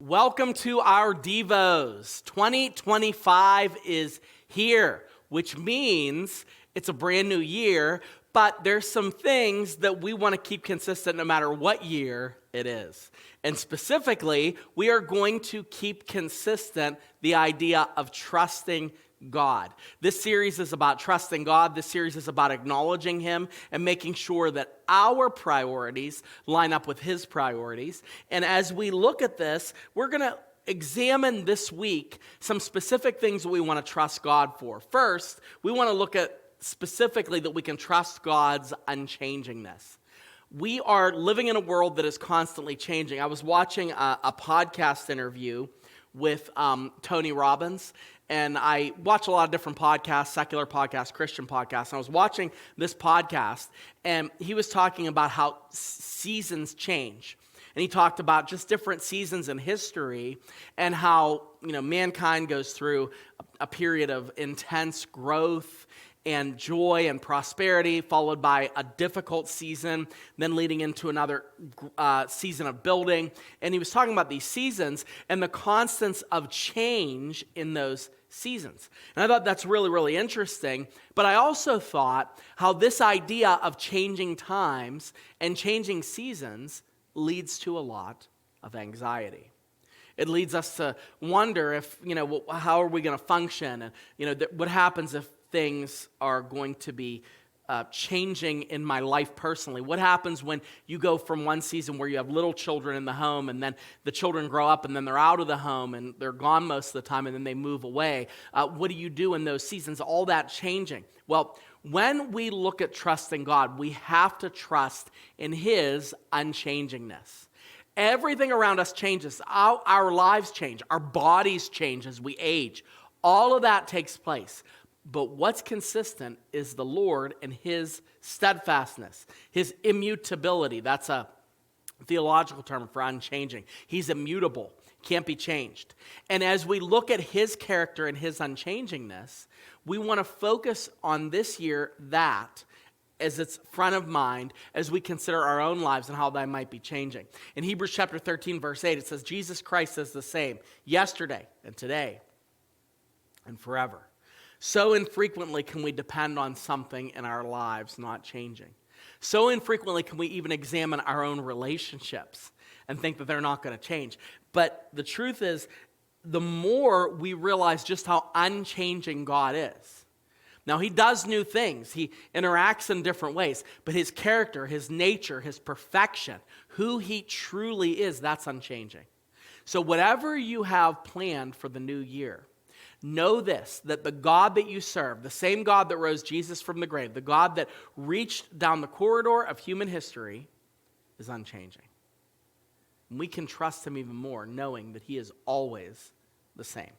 Welcome to our Devos. 2025 is here, which means it's a brand new year, but there's some things that we want to keep consistent no matter what year it is. And specifically, we are going to keep consistent the idea of trusting God. This series is about trusting God. This series is about acknowledging Him and making sure that our priorities line up with His priorities. And as we look at this, we're going to examine this week some specific things that we want to trust God for. First, we want to look at specifically that we can trust God's unchangingness. We are living in a world that is constantly changing. I was watching a podcast interview with Tony Robbins, and I watch a lot of different podcasts, secular podcasts, Christian podcasts. And I was watching this podcast, and he was talking about how seasons change. And he talked about just different seasons in history and how, mankind goes through a period of intense growth and joy and prosperity, followed by a difficult season, then leading into another season of building. And he was talking about these seasons and the constants of change in those seasons. And I thought that's really, really interesting. But I also thought how this idea of changing times and changing seasons leads to a lot of anxiety. It leads us to wonder if, how are we going to function? And, what happens if things are going to be changing in my life personally? What happens when you go from one season where you have little children in the home and then the children grow up and then they're out of the home and they're gone most of the time and then they move away? What do you do in those seasons? All that changing. Well, when we look at trusting God, we have to trust in His unchangingness. Everything around us changes. Our lives change. Our bodies change as we age. All of that takes place. But what's consistent is the Lord and His steadfastness, His immutability. That's a theological term for unchanging. He's immutable, can't be changed. And as we look at His character and His unchangingness, we want to focus on this year that as it's front of mind as we consider our own lives and how they might be changing. In Hebrews chapter 13, verse 8, it says, Jesus Christ is the same yesterday and today and forever. So infrequently can we depend on something in our lives not changing. So infrequently can we even examine our own relationships and think that they're not going to change. But the truth is, the more we realize just how unchanging God is. Now, He does new things. He interacts in different ways. But His character, His nature, His perfection, who He truly is, that's unchanging. So whatever you have planned for the new year, know this, that the God that you serve, the same God that rose Jesus from the grave, the God that reached down the corridor of human history, is unchanging. And we can trust Him even more, knowing that He is always the same.